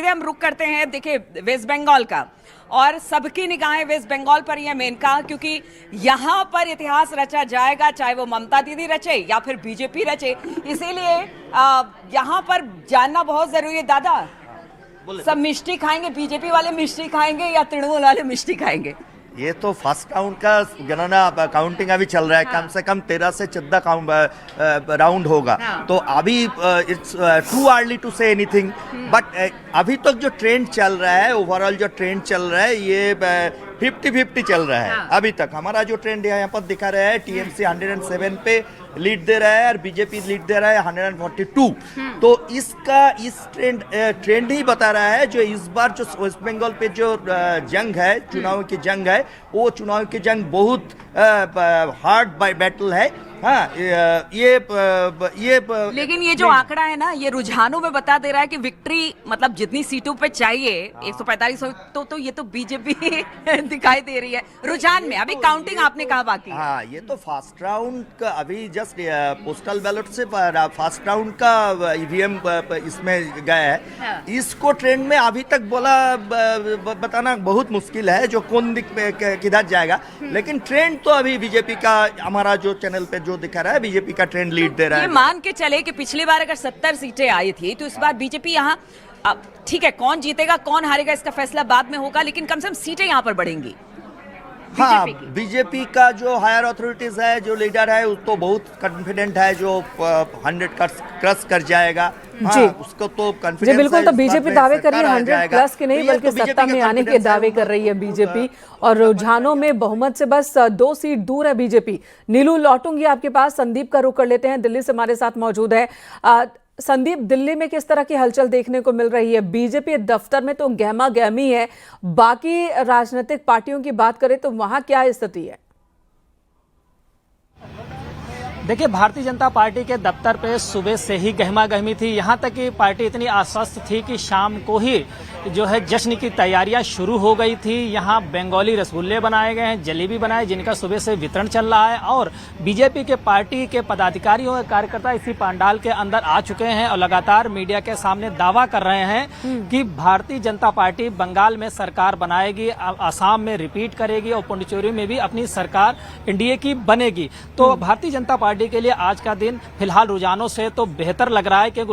हम रुक करते हैं, देखिए वेस्ट बंगाल का, और सबकी निगाहें वेस्ट बंगाल पर ही है मेनका, क्योंकि यहाँ पर इतिहास रचा जाएगा, चाहे वो ममता दीदी रचे या फिर बीजेपी रचे। इसीलिए यहाँ पर जानना बहुत जरूरी है। दादा, सब मिष्टी खाएंगे, बीजेपी वाले मिष्टी खाएंगे या तृणमूल वाले मिष्टी खाएंगे? ये तो फर्स्ट राउंड का गणना काउंटिंग अभी चल रहा है। कम से कम 13 से 14 राउंड होगा। तो अभी it's too early to say anything, but अभी तक जो ट्रेंड चल रहा है, ओवरऑल जो ट्रेंड चल रहा है, ये 50-50 चल रहा है। अभी तक हमारा जो ट्रेंड यहाँ पर दिखा रहा है, टीएमसी 107 पे लीड दे रहा है और बीजेपी लीड दे रहा है 142। तो इस ट्रेंड ही बता रहा है जो इस बार जो वेस्ट बंगाल पे जो जंग है, चुनाव की जंग है, वो चुनाव की जंग बहुत हार्ड बाय बैटल है। हाँ, लेकिन ये जो आंकड़ा है ना, ये रुझानों में बता दे रहा है कि विक्ट्री मतलब जितनी सीटों पे चाहिए 145 तो ये तो बीजेपी दिखाई दे रही है रुझान में। अभी काउंटिंग आपने कहा बाकी। हाँ, ये तो फर्स्ट राउंड का अभी जस्ट पोस्टल बैलेट से फर्स्ट राउंड का ईवीएम इसमें गया है। हाँ। इसको ट्रेंड में अभी तक बताना बहुत मुश्किल है जो कौन दिख किधर जाएगा, लेकिन ट्रेंड तो अभी बीजेपी का, हमारा जो चैनल पे जो दिखा रहा है, बीजेपी का ट्रेंड लीड दे रहा है। ये मान के चले कि पिछली बार अगर 70 सीटें आई थी तो इस बार बीजेपी यहाँ, ठीक है कौन जीतेगा कौन हारेगा इसका फैसला बाद में होगा, लेकिन कम से कम सीटें यहाँ पर बढ़ेंगी। हाँ, बीजेपी का जो हायर अथॉरिटीज है, जो लीडर है, उसको बहुत कॉन्फिडेंट है जो 100 क्रॉस कर जाएगा। हाँ, उसको तो कॉन्फिडेंस जी बिल्कुल। तो बीजेपी दावे कर रही है 100 प्लस के नहीं, बल्कि सत्ता में आने के दावे कर रही है बीजेपी, और रुझानों में बहुमत से बस 2 सीट दूर है बीजेपी। नीलू, लौटूंगी आपके पास, संदीप का रुख कर लेते हैं, दिल्ली से हमारे साथ मौजूद है। संदीप, दिल्ली में किस तरह की हलचल देखने को मिल रही है? बीजेपी दफ्तर में तो गहमा गहमी है, बाकी राजनीतिक पार्टियों की बात करें तो वहां क्या स्थिति है? देखिए, भारतीय जनता पार्टी के दफ्तर पे सुबह से ही गहमा गहमी थी। यहाँ तक कि पार्टी इतनी आश्वस्त थी कि शाम को ही जो है जश्न की तैयारियां शुरू हो गई थी। यहाँ बंगाली रसगुल्ले बनाए गए हैं, जलेबी बनाए, जिनका सुबह से वितरण चल रहा है, और बीजेपी के पार्टी के पदाधिकारी और कार्यकर्ता इसी पंडाल के अंदर आ चुके हैं और लगातार मीडिया के सामने दावा कर रहे हैं कि भारतीय जनता पार्टी बंगाल में सरकार बनाएगी, असम में रिपीट करेगी और पुडुचेरी में भी अपनी सरकार एनडीए की बनेगी। तो भारतीय जनता पार्टी के लिए आज का दिन फिलहाल रुझानों से तो बेहतर लग रहा है, क्योंकि